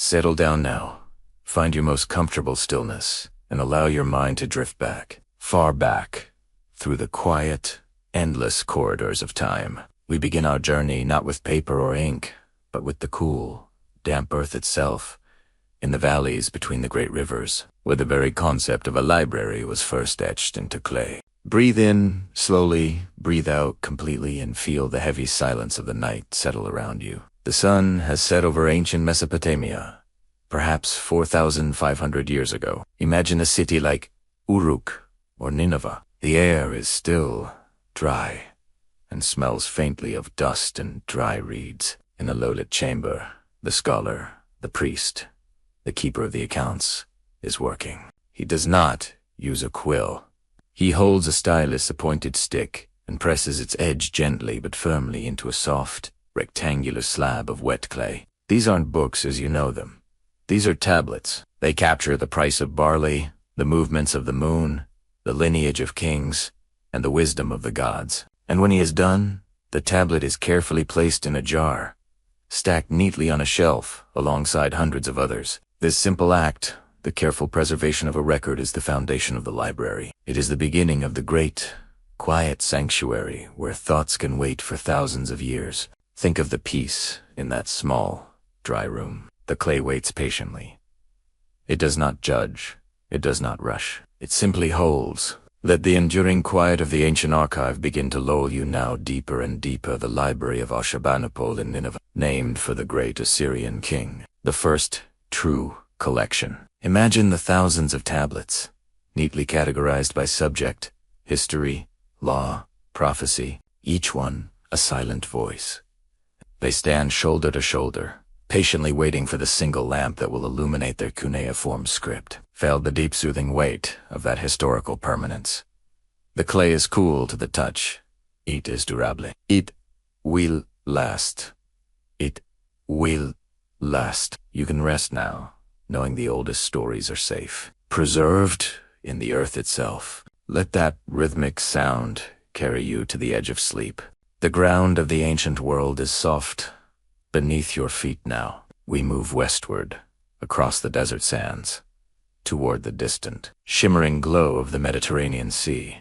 Settle down now. Find your most comfortable stillness and allow your mind to drift back, far back, through the quiet, endless corridors of time. We begin our journey not with paper or ink, but with the cool, damp earth itself, in the valleys between the great rivers, where the very concept of a library was first etched into clay. Breathe in, slowly, breathe out completely, and feel the heavy silence of the night settle around you. The sun has set over ancient Mesopotamia, perhaps 4,500 years ago. Imagine a city like Uruk or Nineveh. The air is still, dry, and smells faintly of dust and dry reeds. In a low-lit chamber, the scholar, the priest, the keeper of the accounts, is working. He does not use a quill. He holds a stylus-appointed stick and presses its edge gently but firmly into a soft, rectangular slab of wet clay. These aren't books as you know them. These are tablets. They capture the price of barley, the movements of the moon, the lineage of kings, and the wisdom of the gods. And when he is done, the tablet is carefully placed in a jar, stacked neatly on a shelf alongside hundreds of others. This simple act, the careful preservation of a record, is the foundation of the library. It is the beginning of the great, quiet sanctuary where thoughts can wait for thousands of years. Think of the peace in that small, dry room. The clay waits patiently. It does not judge. It does not rush. It simply holds. Let the enduring quiet of the ancient archive begin to lull you now deeper and deeper. The Library of Ashurbanipal in Nineveh, named for the great Assyrian king. The first true collection. Imagine the thousands of tablets, neatly categorized by subject, history, law, prophecy, each one a silent voice. They stand shoulder to shoulder, patiently waiting for the single lamp that will illuminate their cuneiform script. Feel the deep soothing weight of that historical permanence. The clay is cool to the touch. It is durable. It will last. It will last. You can rest now, knowing the oldest stories are safe, preserved in the earth itself. Let that rhythmic sound carry you to the edge of sleep. The ground of the ancient world is soft beneath your feet now. We move westward, across the desert sands, toward the distant, shimmering glow of the Mediterranean Sea.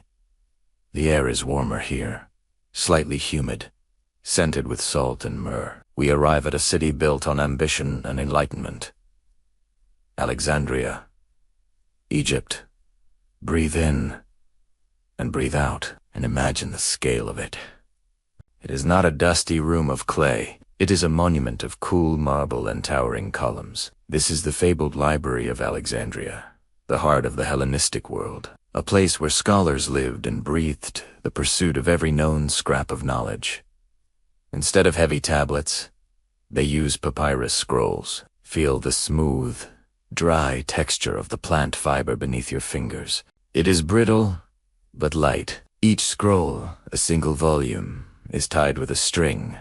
The air is warmer here, slightly humid, scented with salt and myrrh. We arrive at a city built on ambition and enlightenment. Alexandria, Egypt. Breathe in and breathe out and imagine the scale of it. It is not a dusty room of clay. It is a monument of cool marble and towering columns. This is the fabled Library of Alexandria, the heart of the Hellenistic world, a place where scholars lived and breathed the pursuit of every known scrap of knowledge. Instead of heavy tablets, they use papyrus scrolls. Feel the smooth, dry texture of the plant fiber beneath your fingers. It is brittle, but light. Each scroll, a single volume, is tied with a string,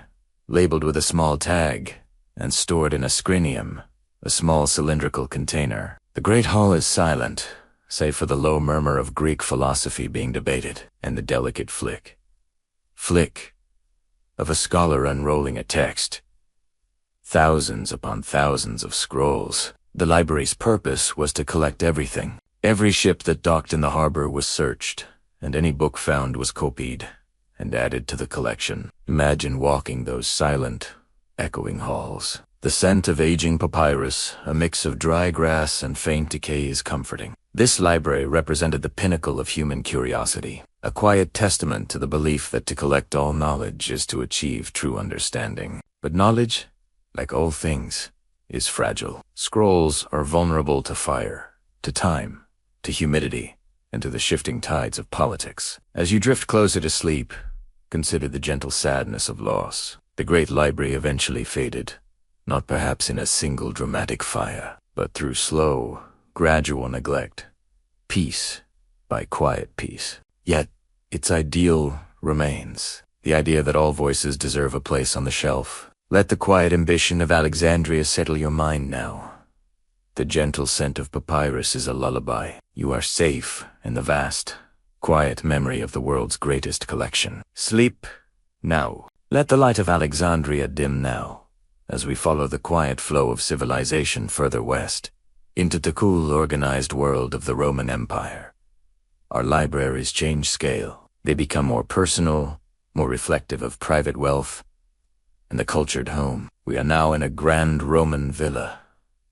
labeled with a small tag, and stored in a scriptorium, a small cylindrical container. The great hall is silent, save for the low murmur of Greek philosophy being debated, and the delicate flick of a scholar unrolling a text. Thousands upon thousands of scrolls. The library's purpose was to collect everything. Every ship that docked in the harbor was searched, and any book found was copied and added to the collection. Imagine walking those silent, echoing halls. The scent of aging papyrus, a mix of dry grass and faint decay, is comforting. This library represented the pinnacle of human curiosity, a quiet testament to the belief that to collect all knowledge is to achieve true understanding. But knowledge, like all things, is fragile. Scrolls are vulnerable to fire, to time, to humidity, and to the shifting tides of politics. As you drift closer to sleep, consider the gentle sadness of loss. The great library eventually faded, not perhaps in a single dramatic fire, but through slow, gradual neglect, piece by quiet piece. Yet, its ideal remains, the idea that all voices deserve a place on the shelf. Let the quiet ambition of Alexandria settle your mind now. The gentle scent of papyrus is a lullaby. You are safe in the vast, quiet memory of the world's greatest collection. Sleep now. Let the light of Alexandria dim now, as we follow the quiet flow of civilization further west, into the cool, organized world of the Roman Empire. Our libraries change scale. They become more personal, more reflective of private wealth and the cultured home. We are now in a grand Roman villa,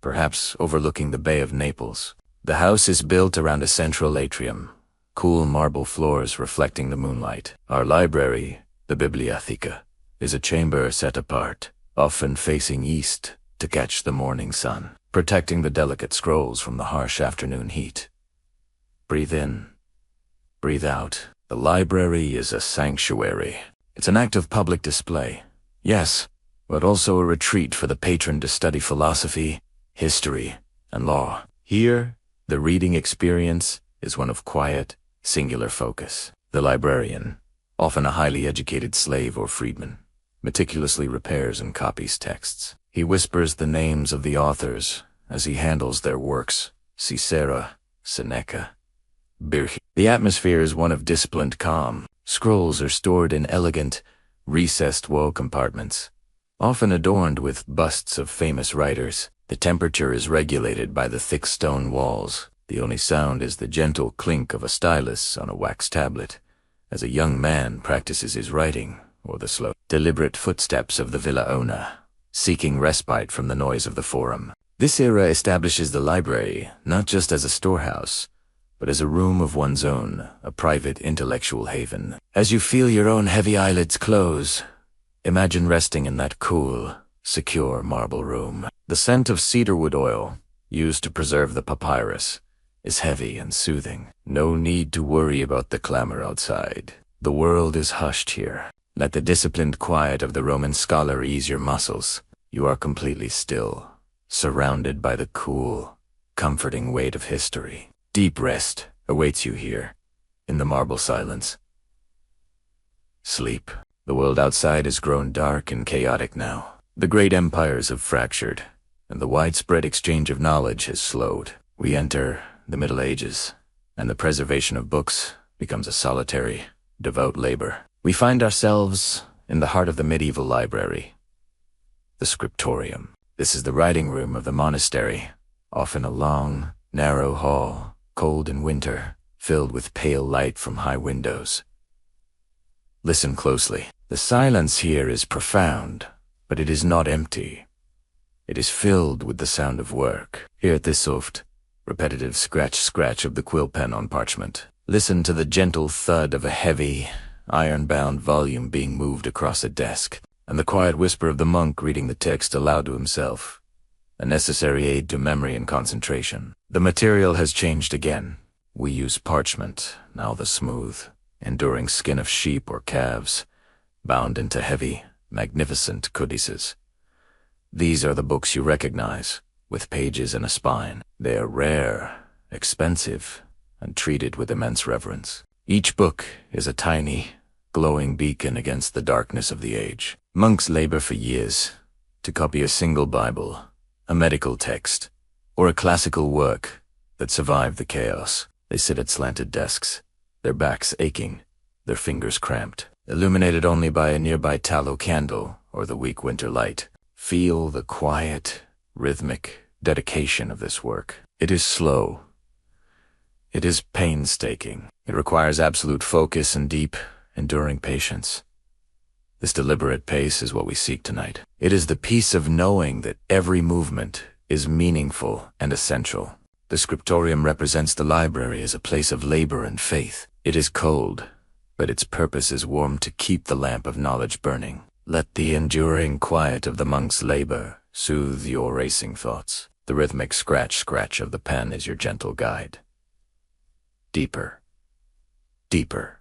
perhaps overlooking the Bay of Naples. The house is built around a central atrium, cool marble floors reflecting the moonlight. Our library, the Bibliotheca, is a chamber set apart, often facing east to catch the morning sun, protecting the delicate scrolls from the harsh afternoon heat. Breathe in, breathe out. The library is a sanctuary. It's an act of public display, yes, but also a retreat for the patron to study philosophy, history, and law. Here, the reading experience is one of quiet, singular focus. The librarian, often a highly educated slave or freedman, meticulously repairs and copies texts. He whispers the names of the authors as he handles their works: Cicero, Seneca, Virgil. The atmosphere is one of disciplined calm. Scrolls are stored in elegant, recessed wall compartments, often adorned with busts of famous writers. The temperature is regulated by the thick stone walls. The only sound is the gentle clink of a stylus on a wax tablet, as a young man practices his writing, or the slow, deliberate footsteps of the villa owner, seeking respite from the noise of the forum. This era establishes the library not just as a storehouse, but as a room of one's own, a private intellectual haven. As you feel your own heavy eyelids close, imagine resting in that cool, secure marble room. The scent of cedarwood oil, used to preserve the papyrus, is heavy and soothing. No need to worry about the clamor outside. The world is hushed here. Let the disciplined quiet of the Roman scholar ease your muscles. You are completely still, surrounded by the cool, comforting weight of history. Deep rest awaits you here, in the marble silence. Sleep. The world outside has grown dark and chaotic now. The great empires have fractured, and the widespread exchange of knowledge has slowed. We enter the Middle Ages, and the preservation of books becomes a solitary, devout labor. We find ourselves in the heart of the medieval library, the scriptorium. This is the writing room of the monastery, often a long, narrow hall, cold in winter, filled with pale light from high windows. Listen closely. The silence here is profound, but it is not empty. It is filled with the sound of work. Hear the soft, repetitive scratch of the quill pen on parchment. Listen to the gentle thud of a heavy, iron-bound volume being moved across a desk, and the quiet whisper of the monk reading the text aloud to himself, a necessary aid to memory and concentration. The material has changed again. We use parchment, now the smooth, enduring skin of sheep or calves, bound into heavy, magnificent codices. These are the books you recognize, with pages and a spine. They are rare, expensive, and treated with immense reverence. Each book is a tiny, glowing beacon against the darkness of the age. Monks labor for years to copy a single Bible, a medical text, or a classical work that survived the chaos. They sit at slanted desks, their backs aching, their fingers cramped, illuminated only by a nearby tallow candle or the weak winter light. Feel the quiet, rhythmic dedication of this work. It is slow. It is painstaking. It requires absolute focus and deep, enduring patience. This deliberate pace is what we seek tonight. It is the peace of knowing that every movement is meaningful and essential. The scriptorium represents the library as a place of labor and faith. It is cold, but its purpose is warm to keep the lamp of knowledge burning. Let the enduring quiet of the monk's labor soothe your racing thoughts. The rhythmic scratch of the pen is your gentle guide. Deeper, deeper,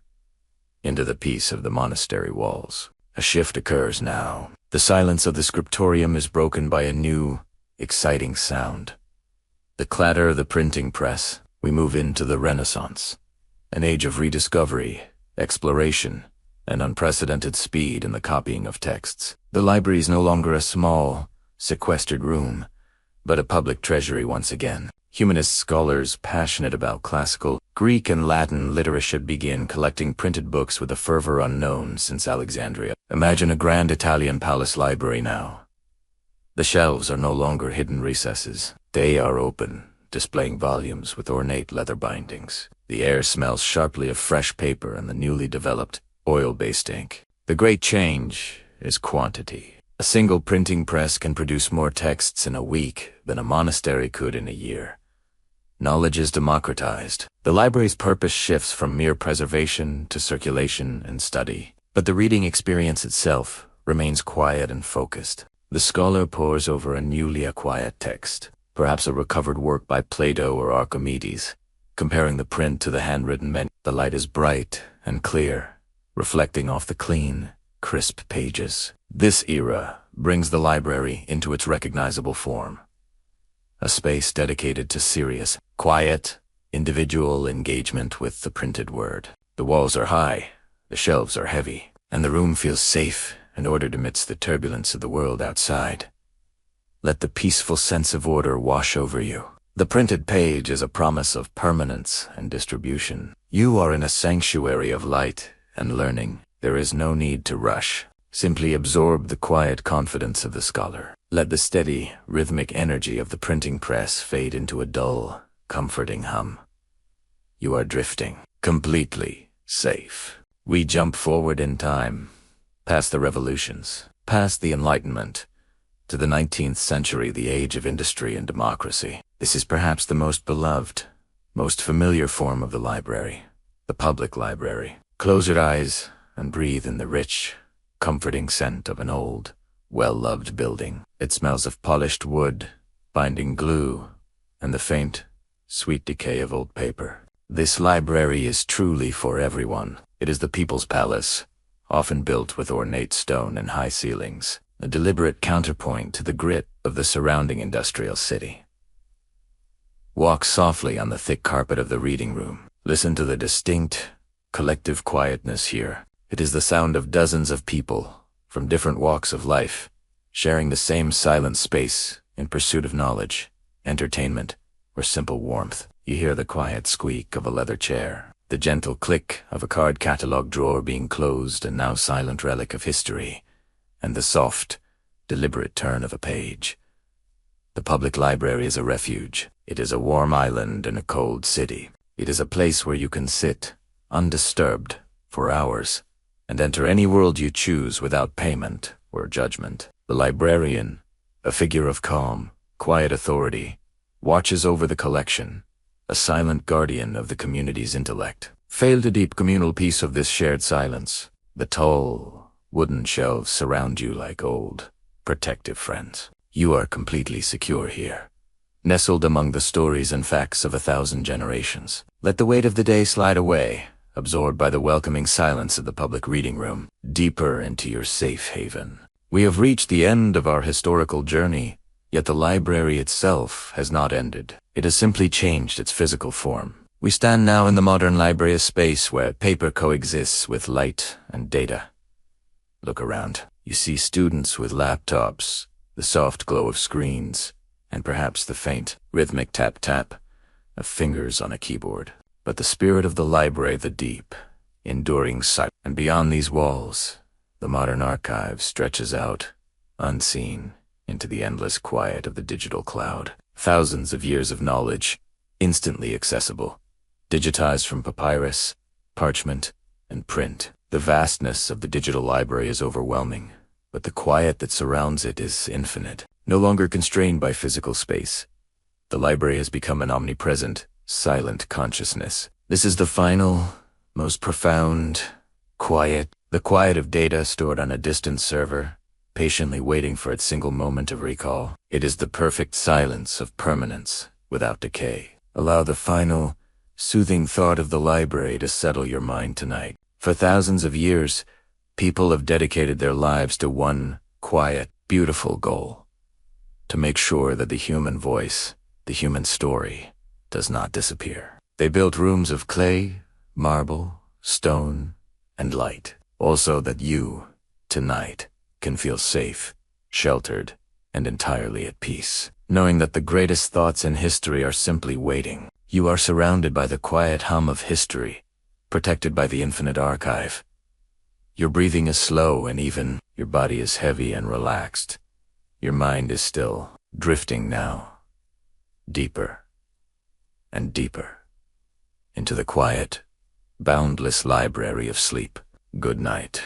into the peace of the monastery walls. A shift occurs now. The silence of the scriptorium is broken by a new, exciting sound. The clatter of the printing press. We move into the Renaissance, an age of rediscovery, exploration, and unprecedented speed in the copying of texts. The library is no longer a small, sequestered room, but a public treasury once again. Humanist scholars passionate about classical, Greek and Latin literature begin collecting printed books with a fervor unknown since Alexandria. Imagine a grand Italian palace library now, The shelves are no longer hidden recesses. They are open, displaying volumes with ornate leather bindings. The air smells sharply of fresh paper and the newly developed oil-based ink. The great change is quantity. A single printing press can produce more texts in a week than a monastery could in a year. Knowledge is democratized. The library's purpose shifts from mere preservation to circulation and study. But the reading experience itself remains quiet and focused. The scholar pores over a newly acquired text, perhaps a recovered work by Plato or Archimedes. Comparing the print to the handwritten menu, the light is bright and clear, reflecting off the clean, crisp pages. This era brings the library into its recognizable form. A space dedicated to serious, quiet, individual engagement with the printed word. The walls are high, the shelves are heavy, and the room feels safe and ordered amidst the turbulence of the world outside. Let the peaceful sense of order wash over you. The printed page is a promise of permanence and distribution. You are in a sanctuary of light and learning. There is no need to rush. Simply absorb the quiet confidence of the scholar. Let the steady, rhythmic energy of the printing press fade into a dull, comforting hum. You are drifting, completely safe. We jump forward in time, past the revolutions, past the Enlightenment, to the 19th century, the age of industry and democracy. This is perhaps the most beloved, most familiar form of the library, the public library. Close your eyes and breathe in the rich, comforting scent of an old, well-loved building. It smells of polished wood, binding glue, and the faint, sweet decay of old paper. This library is truly for everyone. It is the people's palace, often built with ornate stone and high ceilings, a deliberate counterpoint to the grit of the surrounding industrial city. Walk softly on the thick carpet of the reading room. Listen to the distinct, collective quietness here. It is the sound of dozens of people from different walks of life, sharing the same silent space in pursuit of knowledge, entertainment, or simple warmth. You hear the quiet squeak of a leather chair, the gentle click of a card catalog drawer being closed, a now silent relic of history, and the soft, deliberate turn of a page. The public library is a refuge. It is a warm island in a cold city. It is a place where you can sit, undisturbed, for hours, and enter any world you choose without payment or judgment. The librarian, a figure of calm, quiet authority, watches over the collection, a silent guardian of the community's intellect. Fail the deep communal peace of this shared silence. The tall, wooden shelves surround you like old, protective friends. You are completely secure here, nestled among the stories and facts of 1,000 generations. Let the weight of the day slide away, absorbed by the welcoming silence of the public reading room, deeper into your safe haven. We have reached the end of our historical journey, yet the library itself has not ended. It has simply changed its physical form. We stand now in the modern library, a space where paper coexists with light and data. Look around. You see students with laptops, the soft glow of screens, and perhaps the faint, rhythmic tap-tap of fingers on a keyboard. But the spirit of the library, the deep, enduring silence. And beyond these walls, the modern archive stretches out, unseen, into the endless quiet of the digital cloud. Thousands of years of knowledge, instantly accessible, digitized from papyrus, parchment, and print. The vastness of the digital library is overwhelming, but the quiet that surrounds it is infinite. No longer constrained by physical space, the library has become an omnipresent, silent consciousness. This is the final, most profound, quiet, the quiet of data stored on a distant server, patiently waiting for its single moment of recall. It is the perfect silence of permanence, without decay. Allow the final, soothing thought of the library to settle your mind tonight. For thousands of years, people have dedicated their lives to one quiet, beautiful goal: to make sure that the human voice, the human story, does not disappear. They built rooms of clay, marble, stone, and light, also that you, tonight, can feel safe, sheltered, and entirely at peace, knowing that the greatest thoughts in history are simply waiting. You are surrounded by the quiet hum of history, protected by the infinite archive. Your breathing is slow and even, your body is heavy and relaxed. Your mind is still, drifting now, deeper and deeper, into the quiet, boundless library of sleep. Good night.